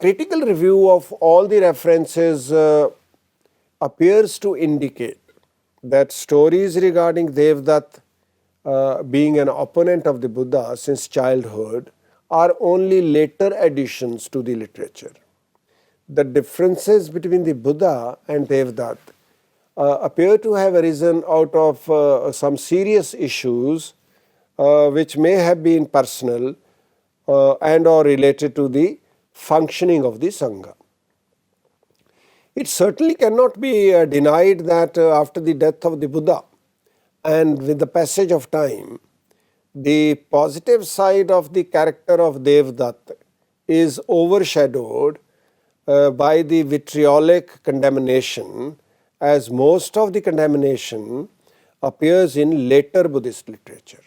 critical review of all the references appears to indicate that stories regarding Devdatta being an opponent of the Buddha since childhood are only later additions to the literature. The differences between the Buddha and Devdatta appear to have arisen out of some serious issues which may have been personal and or related to the functioning of the Sangha. It certainly cannot be denied that after the death of the Buddha and with the passage of time, the positive side of the character of Devdatta is overshadowed by the vitriolic condemnation, as most of the condemnation appears in later Buddhist literature.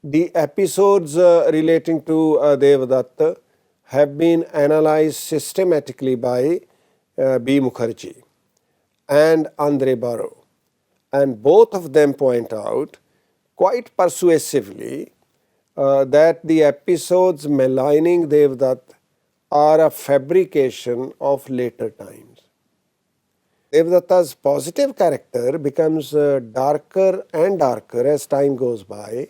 The episodes relating to Devdatta have been analyzed systematically by B. Mukherjee and Andre Barrow, and both of them point out quite persuasively that the episodes maligning Devdatta are a fabrication of later times. Devdatta's positive character becomes darker and darker as time goes by,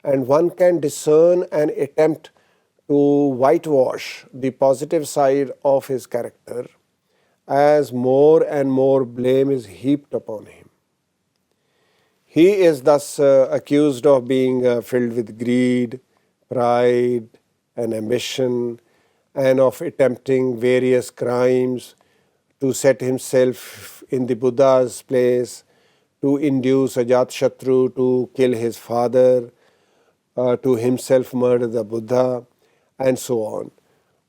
and one can discern an attempt to whitewash the positive side of his character as more and more blame is heaped upon him. He is thus accused of being filled with greed, pride, and ambition, and of attempting various crimes to set himself in the Buddha's place, to induce Ajatashatru to kill his father, to himself murder the Buddha, and so on,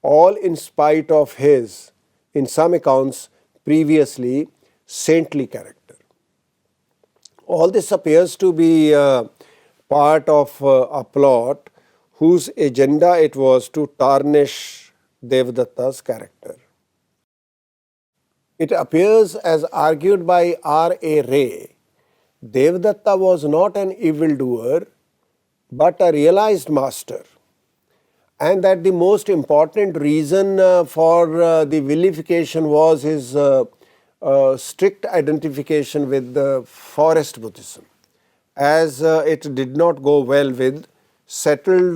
all in spite of his, in some accounts, previously saintly character. All this appears to be part of a plot whose agenda it was to tarnish Devdatta's character. It appears, as argued by R. A. Ray, Devdatta was not an evildoer but a realized master, and that the most important reason for the vilification was his strict identification with the forest Buddhism, as it did not go well with settled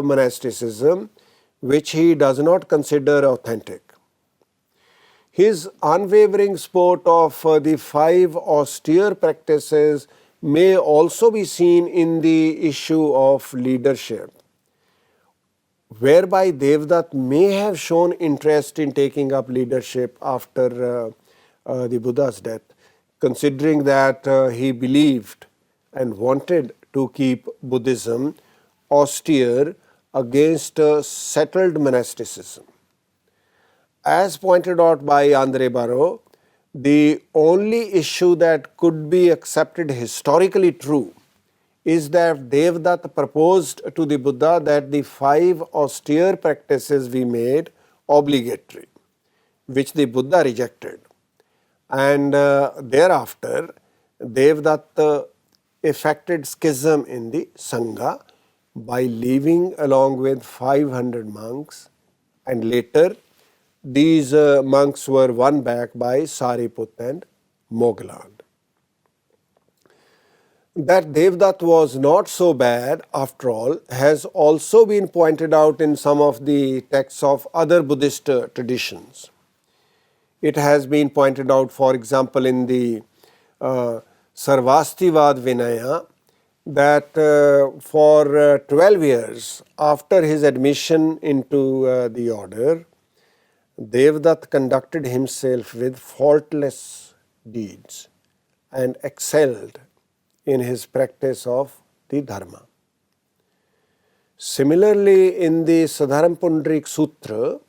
monasticism, which he does not consider authentic. His unwavering support of the 5 austere practices may also be seen in the issue of leadership, whereby Devdatta may have shown interest in taking up leadership after the Buddha's death, considering that he believed and wanted to keep Buddhism austere against settled monasticism. As pointed out by Andre Barrow, the only issue that could be accepted historically true is that Devdatta proposed to the Buddha that the 5 austere practices be made obligatory, which the Buddha rejected. And thereafter, Devdatta effected schism in the Sangha by leaving along with 500 monks, and later these monks were won back by Sariputta and Moggallad. That Devdatta was not so bad after all has also been pointed out in some of the texts of other Buddhist traditions. It has been pointed out, for example, in the Sarvastivad Vinaya, that for 12 years after his admission into the order, Devdatta conducted himself with faultless deeds and excelled in his practice of the Dharma. Similarly, in the Sadharam Sutra,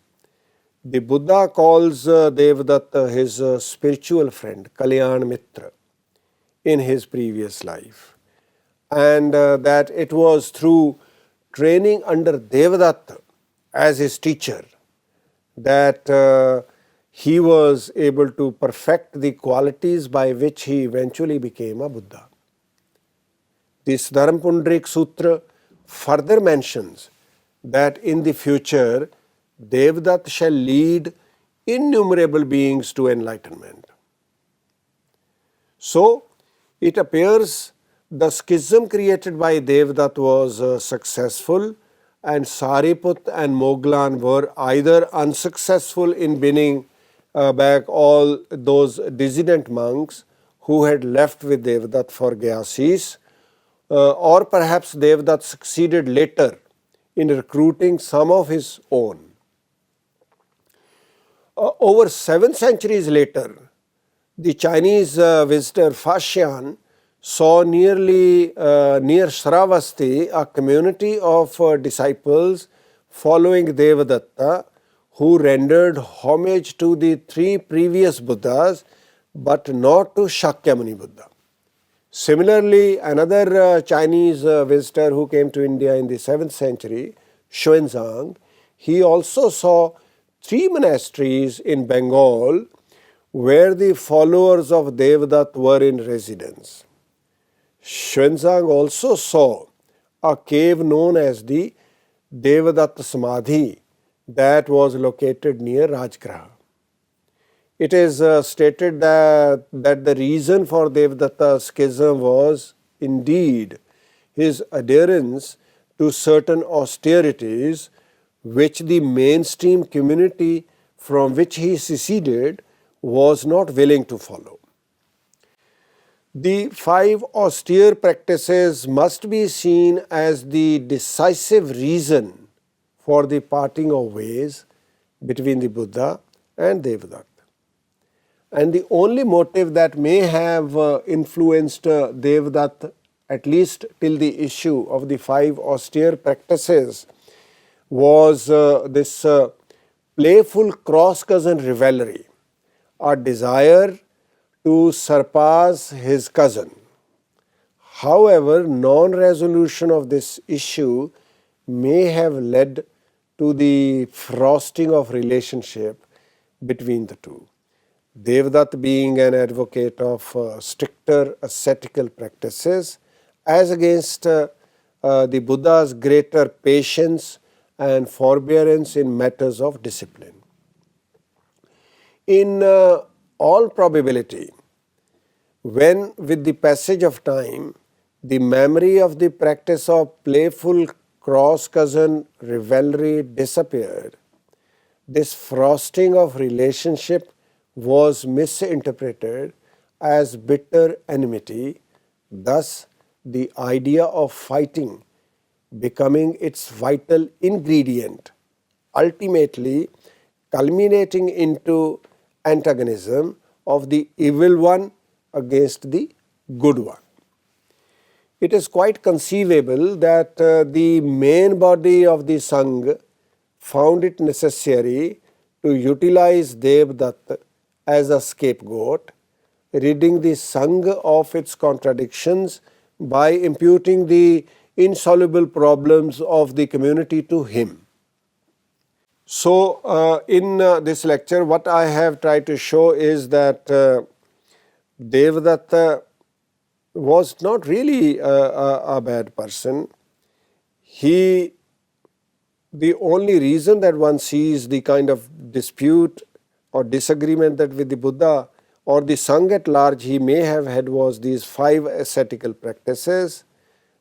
the Buddha calls Devdatta his spiritual friend, Kalyan Mitra, in his previous life, and that it was through training under Devdatta as his teacher that he was able to perfect the qualities by which he eventually became a Buddha. This Dharmapundrik Sutra further mentions that in the future Devdatta shall lead innumerable beings to enlightenment. So, it appears the schism created by Devdatta was successful, and Sariput and Moglan were either unsuccessful in winning back all those dissident monks who had left with Devdatta for Gyasis, or perhaps Devdatta succeeded later in recruiting some of his own. Over 7 centuries later, the Chinese visitor Faxian saw near Shravasti a community of disciples following Devdatta who rendered homage to the 3 previous Buddhas but not to Shakyamuni Buddha. Similarly, another Chinese visitor who came to India in the 7th century, Xuanzang, he also saw 3 monasteries in Bengal where the followers of Devdatta were in residence. Xuanzang also saw a cave known as the Devdatta Samadhi that was located near Rajgraha. It is stated that the reason for Devdatta's schism was indeed his adherence to certain austerities which the mainstream community from which he seceded was not willing to follow. The 5 austere practices must be seen as the decisive reason for the parting of ways between the Buddha and Devdatta. And the only motive that may have influenced Devdatta, at least till the issue of the 5 austere practices, was this playful cross-cousin rivalry, a desire to surpass his cousin. However, non-resolution of this issue may have led to the frosting of relationship between the two. Devdatta being an advocate of stricter ascetical practices as against the Buddha's greater patience and forbearance in matters of discipline. In all probability, when with the passage of time, the memory of the practice of playful cross-cousin rivalry disappeared, this frosting of relationship was misinterpreted as bitter enmity, thus the idea of fighting becoming its vital ingredient, ultimately culminating into antagonism of the evil one against the good one. It is quite conceivable that the main body of the Sangha found it necessary to utilize Devdatta as a scapegoat, ridding the Sangha of its contradictions by imputing the insoluble problems of the community to him. So, in this lecture, what I have tried to show is that Devdatta was not really a bad person. The only reason that one sees the kind of dispute or disagreement that with the Buddha or the Sangha at large he may have had was these 5 ascetical practices.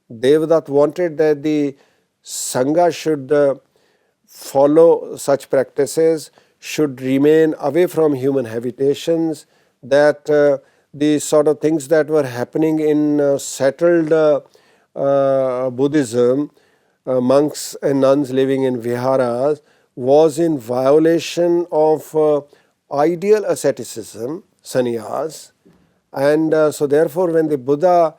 Devdatta wanted that the Sangha should follow such practices, should remain away from human habitations, that the sort of things that were happening in settled Buddhism, monks and nuns living in viharas, was in violation of ideal asceticism, sannyas, and so therefore when the Buddha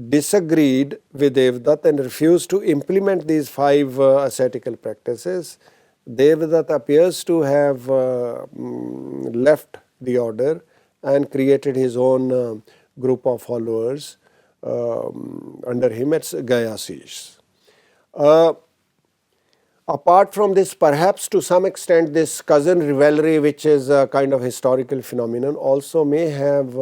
disagreed with Devdatta and refused to implement these 5 ascetical practices, Devdatta appears to have left the order and created his own group of followers under him at Gyasis. Apart from this, perhaps to some extent this cousin rivalry, which is a kind of historical phenomenon, also may have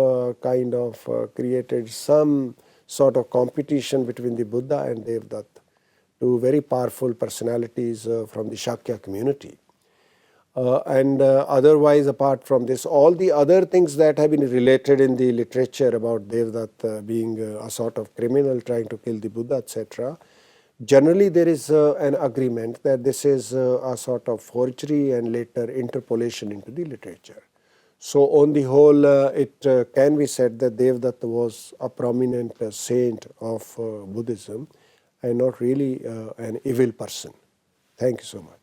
kind of created some sort of competition between the Buddha and Devdatta, two very powerful personalities from the Shakya community. And otherwise, apart from this, all the other things that have been related in the literature about Devdatta being a sort of criminal trying to kill the Buddha, etc., generally there is an agreement that this is a sort of forgery and later interpolation into the literature. So on the whole, it can be said that Devdatta was a prominent saint of Buddhism and not really an evil person. Thank you so much.